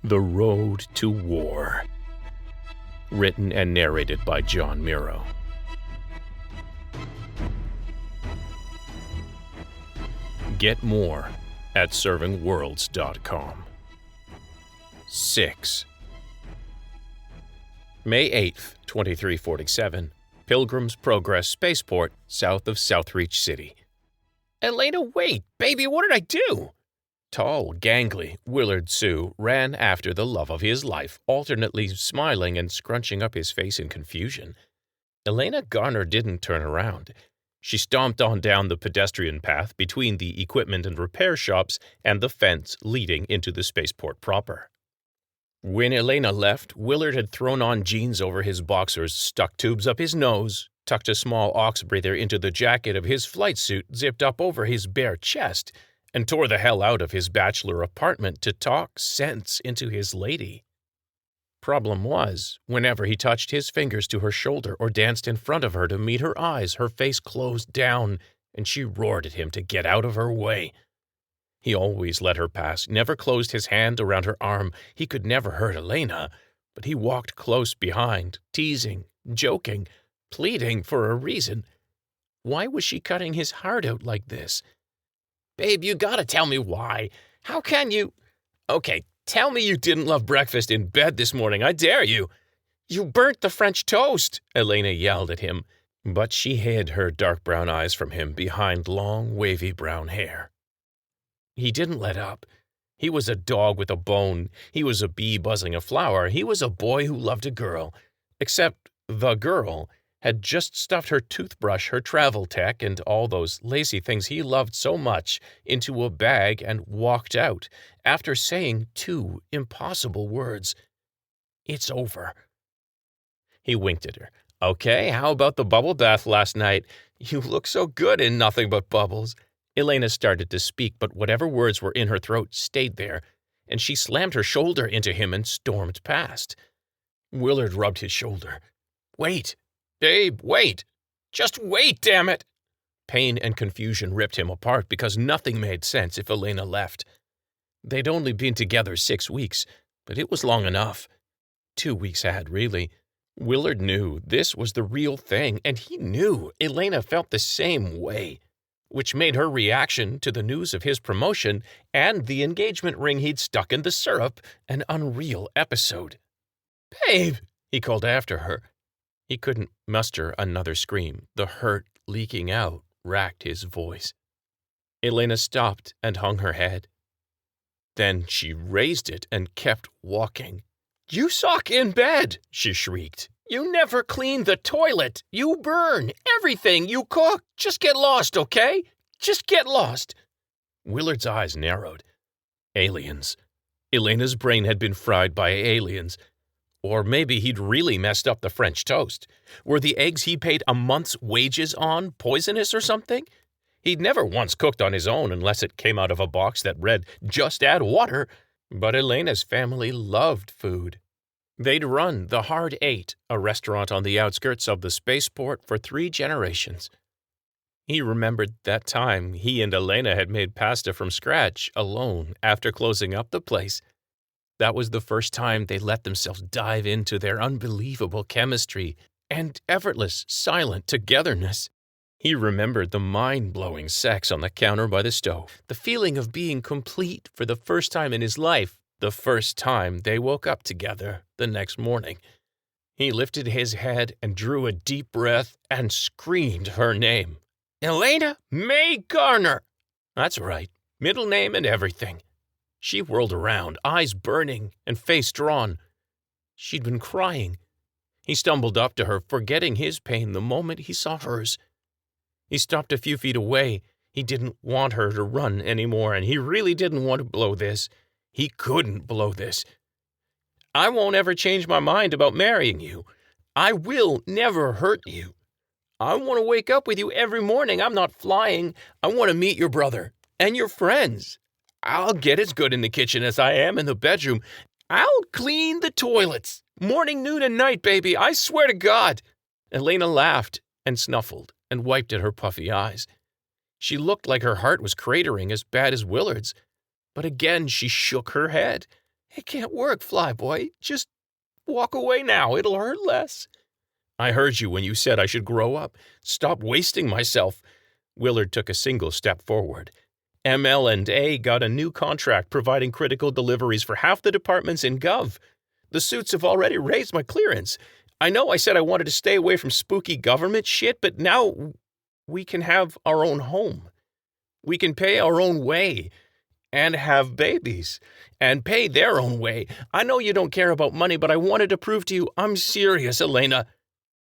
The Road to War. Written and narrated by John Miro. Get more at servingworlds.com. 6. May 8th, 2347. Pilgrim's Progress Spaceport, south of Southreach City. Elena, wait! Baby, what did I do? Tall, gangly Willard Sue ran after the love of his life, alternately smiling and scrunching up his face in confusion. Elena Garner didn't turn around. She stomped on down the pedestrian path between the equipment and repair shops and the fence leading into the spaceport proper. When Elena left, Willard had thrown on jeans over his boxers, stuck tubes up his nose, tucked a small ox breather into the jacket of his flight suit zipped up over his bare chest, and tore the hell out of his bachelor apartment to talk sense into his lady. Problem was, whenever he touched his fingers to her shoulder or danced in front of her to meet her eyes, her face closed down, and she roared at him to get out of her way. He always let her pass, never closed his hand around her arm. He could never hurt Elena, but he walked close behind, teasing, joking, pleading for a reason. Why was she cutting his heart out like this? Babe, you gotta tell me why. How can you? Okay, tell me you didn't love breakfast in bed this morning. I dare you. You burnt the French toast, Elena yelled at him, but she hid her dark brown eyes from him behind long, wavy brown hair. He didn't let up. He was a dog with a bone. He was a bee buzzing a flower. He was a boy who loved a girl. Except the girl had just stuffed her toothbrush, her travel tech, and all those lacy things he loved so much into a bag and walked out after saying 2 impossible words. It's over. He winked at her. Okay, how about the bubble bath last night? You look so good in nothing but bubbles. Elena started to speak, but whatever words were in her throat stayed there, and she slammed her shoulder into him and stormed past. Willard rubbed his shoulder. Wait. Babe, wait! Just wait, damn it! Pain and confusion ripped him apart because nothing made sense if Elena left. They'd only been together 6 weeks, but it was long enough. 2 weeks had, really. Willard knew this was the real thing, and he knew Elena felt the same way, which made her reaction to the news of his promotion and the engagement ring he'd stuck in the syrup an unreal episode. Babe, he called after her. He couldn't muster another scream. The hurt leaking out racked his voice. Elena stopped and hung her head. Then she raised it and kept walking. You suck in bed, she shrieked. You never clean the toilet. You burn everything. You cook. Just get lost, okay? Just get lost. Willard's eyes narrowed. Aliens. Elena's brain had been fried by aliens. Or maybe he'd really messed up the French toast. Were the eggs he paid a month's wages on poisonous or something? He'd never once cooked on his own unless it came out of a box that read, "Just add water." But Elena's family loved food. They'd run the Hard 8, a restaurant on the outskirts of the spaceport, for 3 generations. He remembered that time he and Elena had made pasta from scratch, alone, after closing up the place. That was the first time they let themselves dive into their unbelievable chemistry and effortless, silent togetherness. He remembered the mind-blowing sex on the counter by the stove, the feeling of being complete for the first time in his life, the first time they woke up together the next morning. He lifted his head and drew a deep breath and screamed her name. Elena May Garner! That's right, middle name and everything. She whirled around, eyes burning and face drawn. She'd been crying. He stumbled up to her, forgetting his pain the moment he saw hers. He stopped a few feet away. He didn't want her to run anymore, and he really didn't want to blow this. He couldn't blow this. I won't ever change my mind about marrying you. I will never hurt you. I want to wake up with you every morning. I'm not flying. I want to meet your brother and your friends. I'll get as good in the kitchen as I am in the bedroom. I'll clean the toilets. Morning, noon, and night, baby. I swear to God. Elena laughed and snuffled and wiped at her puffy eyes. She looked like her heart was cratering as bad as Willard's. But again she shook her head. It can't work, Flyboy. Just walk away now. It'll hurt less. I heard you when you said I should grow up. Stop wasting myself. Willard took a single step forward. ML&A got a new contract providing critical deliveries for half the departments in Gov. The suits have already raised my clearance. I know I said I wanted to stay away from spooky government shit, but now we can have our own home. We can pay our own way and have babies and pay their own way. I know you don't care about money, but I wanted to prove to you I'm serious, Elena.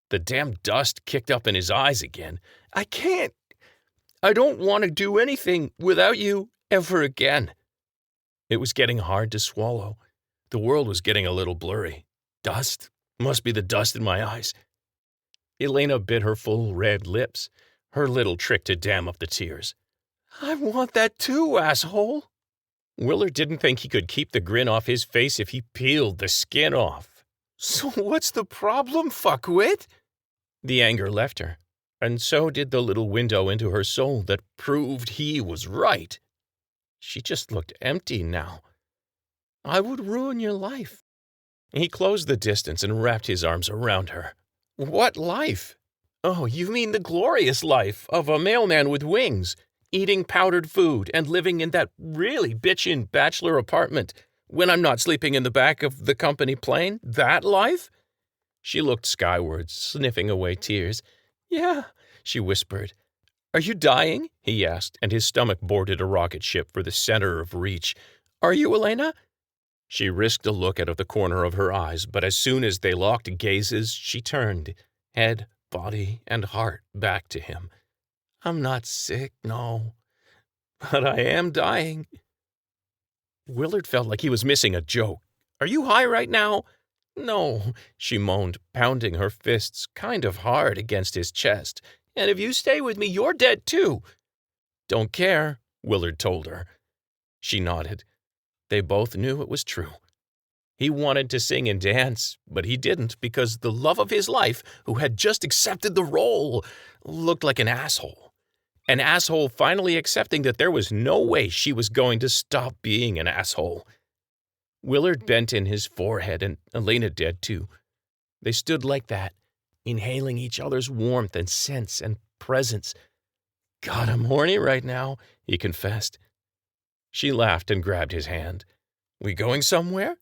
The damn dust kicked up in his eyes again. I can't. I don't want to do anything without you ever again. It was getting hard to swallow. The world was getting a little blurry. Dust? Must be the dust in my eyes. Elena bit her full red lips, her little trick to dam up the tears. I want that too, asshole. Willard didn't think he could keep the grin off his face if he peeled the skin off. So what's the problem, fuckwit? The anger left her, and so did the little window into her soul that proved he was right. She just looked empty now. I would ruin your life. He closed the distance and wrapped his arms around her. What life? Oh, you mean the glorious life of a mailman with wings, eating powdered food and living in that really bitchin' bachelor apartment when I'm not sleeping in the back of the company plane? That life? She looked skyward, sniffing away tears. Yeah, she whispered. Are you dying? He asked, and his stomach boarded a rocket ship for the center of reach. Are you, Elena? She risked a look out of the corner of her eyes, but as soon as they locked gazes, she turned, head, body, and heart back to him. I'm not sick, no, but I am dying. Willard felt like he was missing a joke. Are you high right now? No, she moaned, pounding her fists kind of hard against his chest. And if you stay with me, you're dead too. Don't care, Willard told her. She nodded. They both knew it was true. He wanted to sing and dance, but he didn't because the love of his life, who had just accepted the role, looked like an asshole. An asshole finally accepting that there was no way she was going to stop being an asshole. Willard bent in his forehead, and Elena did too. They stood like that, inhaling each other's warmth and sense and presence. God, I'm horny right now, he confessed. She laughed and grabbed his hand. We going somewhere?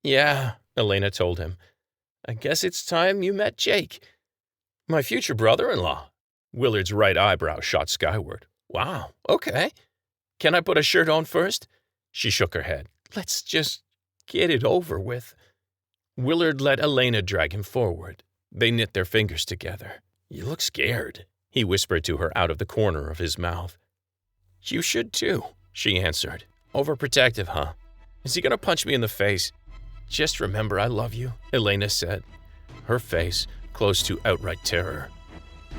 Yeah, Elena told him. I guess it's time you met Jake. My future brother-in-law. Willard's right eyebrow shot skyward. Wow, okay. Can I put a shirt on first? She shook her head. Let's just get it over with. Willard let Elena drag him forward. They knit their fingers together. You look scared, he whispered to her out of the corner of his mouth. You should too, she answered. Overprotective, huh? Is he going to punch me in the face? Just remember I love you, Elena said, her face close to outright terror.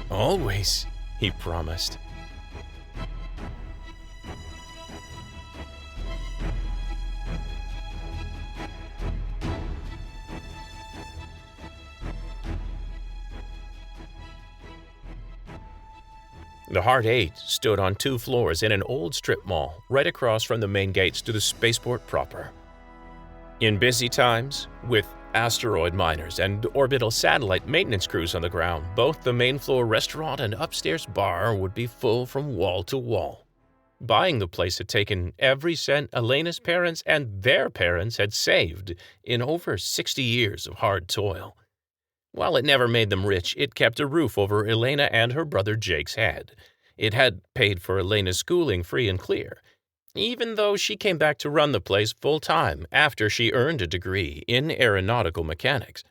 Always, he promised. The Heart 8 stood on 2 floors in an old strip mall right across from the main gates to the spaceport proper. In busy times, with asteroid miners and orbital satellite maintenance crews on the ground, both the main floor restaurant and upstairs bar would be full from wall to wall. Buying the place had taken every cent Elena's parents and their parents had saved in over 60 years of hard toil. While it never made them rich, it kept a roof over Elena and her brother Jake's head. It had paid for Elena's schooling free and clear, even though she came back to run the place full-time after she earned a degree in aeronautical mechanics.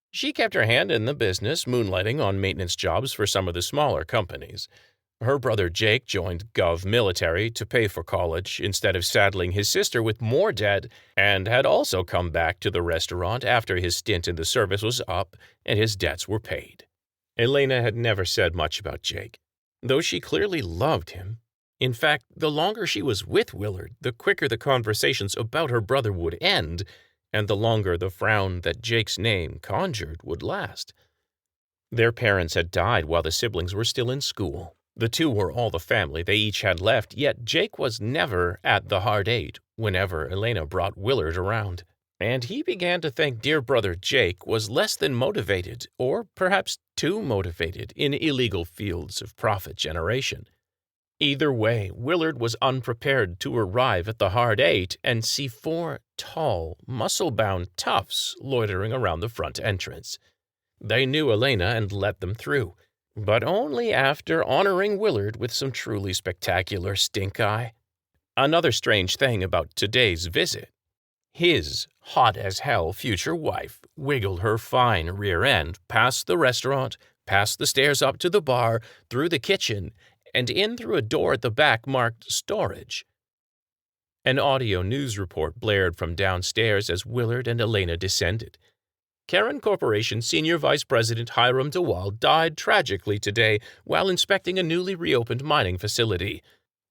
She kept her hand in the business, moonlighting on maintenance jobs for some of the smaller companies. Her brother Jake joined Gov Military to pay for college instead of saddling his sister with more debt, and had also come back to the restaurant after his stint in the service was up and his debts were paid. Elena had never said much about Jake, though she clearly loved him. In fact, the longer she was with Willard, the quicker the conversations about her brother would end, and the longer the frown that Jake's name conjured would last. Their parents had died while the siblings were still in school. The two were all the family they each had left, yet Jake was never at the hard 8 whenever Elena brought Willard around. And he began to think dear brother Jake was less than motivated, or perhaps too motivated, in illegal fields of profit generation. Either way, Willard was unprepared to arrive at the hard 8 and see 4 tall, muscle-bound toughs loitering around the front entrance. They knew Elena and let them through, but only after honoring Willard with some truly spectacular stink-eye. Another strange thing about today's visit. His hot-as-hell future wife wiggled her fine rear end past the restaurant, past the stairs up to the bar, through the kitchen, and in through a door at the back marked storage. An audio news report blared from downstairs as Willard and Elena descended. Karen Corporation Senior Vice President Hiram DeWall died tragically today while inspecting a newly reopened mining facility.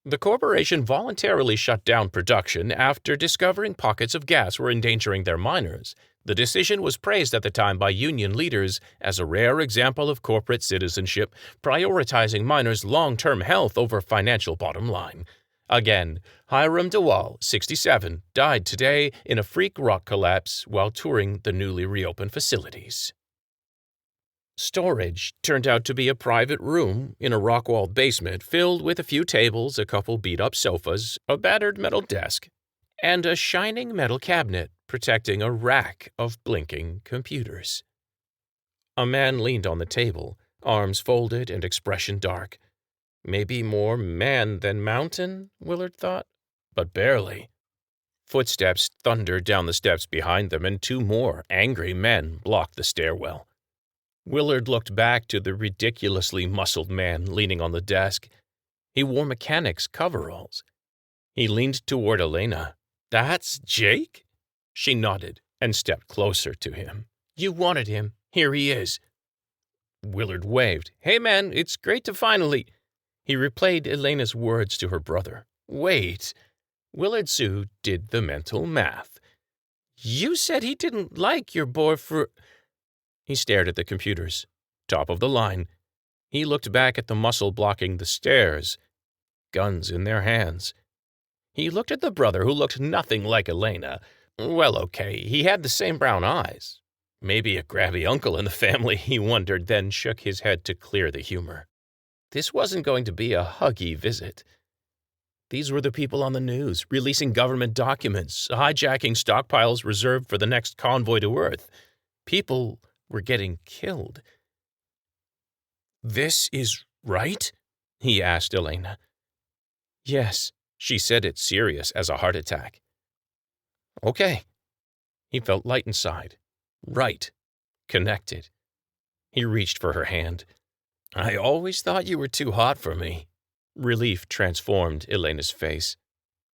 The corporation voluntarily shut down production after discovering pockets of gas were endangering their miners. The decision was praised at the time by union leaders as a rare example of corporate citizenship, prioritizing miners' long-term health over financial bottom line. Again, Hiram DeWall, 67, died today in a freak rock collapse while touring the newly reopened facilities. Storage turned out to be a private room in a rock-walled basement filled with a few tables, a couple beat-up sofas, a battered metal desk, and a shining metal cabinet protecting a rack of blinking computers. A man leaned on the table, arms folded and expression dark. Maybe more man than mountain, Willard thought, but barely. Footsteps thundered down the steps behind them, and 2 more angry men blocked the stairwell. Willard looked back to the ridiculously muscled man leaning on the desk. He wore mechanic's coveralls. He leaned toward Elena. "That's Jake?" She nodded and stepped closer to him. "You wanted him. Here he is." Willard waved. "Hey, man, it's great to finally—" He replayed Elena's words to her brother. "Wait." Willard Sue did the mental math. "You said he didn't like your boy for—" He stared at the computers. Top of the line. He looked back at the muscle blocking the stairs. Guns in their hands. He looked at the brother who looked nothing like Elena. Well, okay, he had the same brown eyes. Maybe a grabby uncle in the family, he wondered, then shook his head to clear the humor. This wasn't going to be a huggy visit. These were the people on the news, releasing government documents, hijacking stockpiles reserved for the next convoy to Earth. People were getting killed. "This is right?" he asked Elena. "Yes," she said it serious as a heart attack. "Okay." He felt light inside. Right. Connected. He reached for her hand. "I always thought you were too hot for me." Relief transformed Elena's face.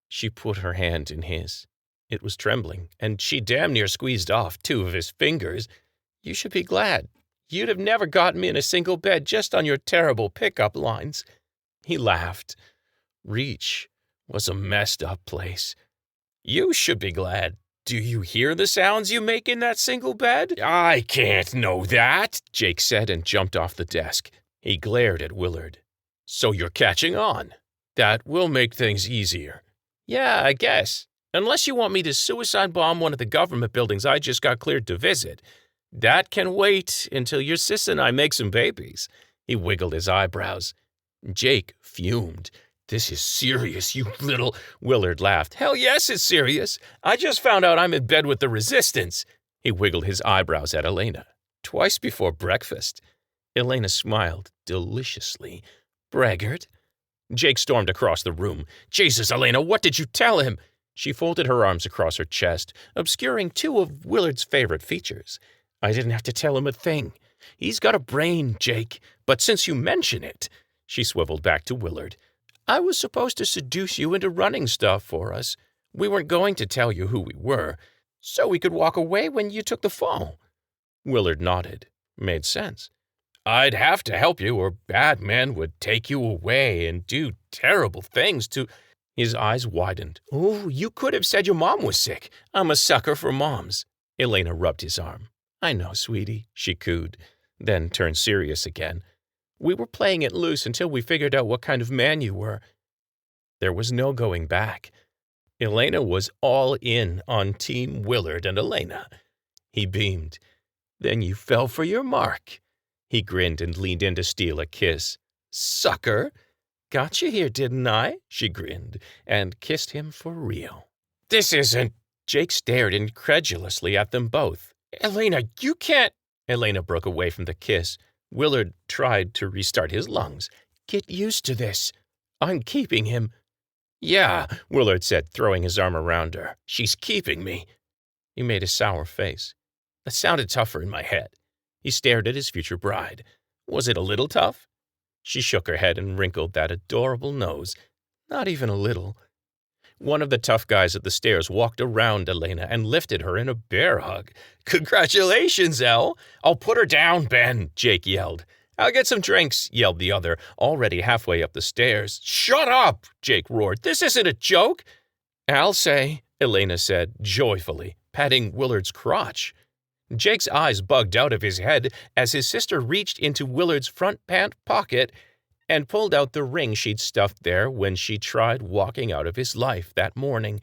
She put her hand in his. It was trembling, and she damn near squeezed off 2 of his fingers. "You should be glad. You'd have never gotten me in a single bed just on your terrible pickup lines." He laughed. Reach was a messed up place. "You should be glad. Do you hear the sounds you make in that single bed?" "I can't know that," Jake said and jumped off the desk. He glared at Willard. "So you're catching on. That will make things easier." "Yeah, I guess. Unless you want me to suicide bomb one of the government buildings I just got cleared to visit. That can wait until your sis and I make some babies." He wiggled his eyebrows. Jake fumed. "This is serious, you little—" Willard laughed. "Hell yes, it's serious. I just found out I'm in bed with the resistance." He wiggled his eyebrows at Elena. "Twice before breakfast." Elena smiled deliciously. "Braggart." Jake stormed across the room. "Jesus, Elena, what did you tell him?" She folded her arms across her chest, obscuring 2 of Willard's favorite features. "I didn't have to tell him a thing. He's got a brain, Jake. But since you mention it—" She swiveled back to Willard. "I was supposed to seduce you into running stuff for us. We weren't going to tell you who we were, so we could walk away when you took the fall." Willard nodded. Made sense. "I'd have to help you, or bad men would take you away and do terrible things to—" His eyes widened. "Oh, you could have said your mom was sick. I'm a sucker for moms." Elena rubbed his arm. "I know, sweetie," she cooed, then turned serious again. We were playing it loose until we figured out what kind of man you were. There was no going back. Elena was all in on Team Willard and Elena. He beamed. Then you fell for your mark. He grinned and leaned in to steal a kiss. Sucker! Got you here, didn't I? She grinned and kissed him for real. This isn't... Jake stared incredulously at them both. Elena, you can't... Elena broke away from the kiss. Willard tried to restart his lungs. Get used to this. I'm keeping him. Yeah, Willard said, throwing his arm around her. She's keeping me. He made a sour face. That sounded tougher in my head. He stared at his future bride. Was it a little tough? She shook her head and wrinkled that adorable nose. Not even a little. One of the tough guys at the stairs walked around Elena and lifted her in a bear hug. Congratulations, Elle. I'll put her down, Ben, Jake yelled. I'll get some drinks, yelled the other, already halfway up the stairs. Shut up, Jake roared. This isn't a joke. I'll say, Elena said joyfully, patting Willard's crotch. Jake's eyes bugged out of his head as his sister reached into Willard's front pant pocket and pulled out the ring she'd stuffed there when she tried walking out of his life that morning.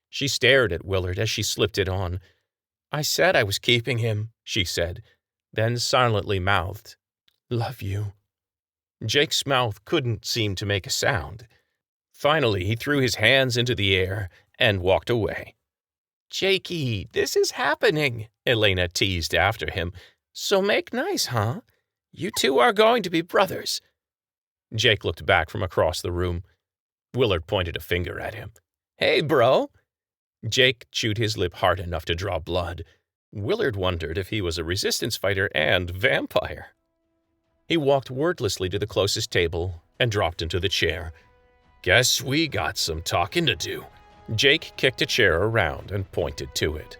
She stared at Willard as she slipped it on. I said I was keeping him, she said, then silently mouthed, Love you. Jake's mouth couldn't seem to make a sound. Finally, he threw his hands into the air and walked away. Jakey, this is happening, Elena teased after him. So make nice, huh? You two are going to be brothers. Jake looked back from across the room. Willard pointed a finger at him. Hey, bro. Jake chewed his lip hard enough to draw blood. Willard wondered if he was a resistance fighter and vampire. He walked wordlessly to the closest table and dropped into the chair. Guess we got some talking to do. Jake kicked a chair around and pointed to it.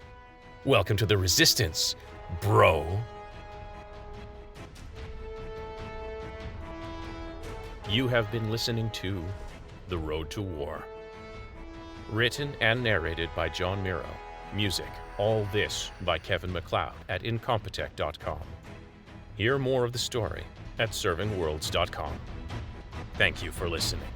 Welcome to the Resistance, bro. You have been listening to The Road to War. Written and narrated by John Miro. Music, All This by Kevin MacLeod at Incompetech.com. Hear more of the story at servingworlds.com. Thank you for listening.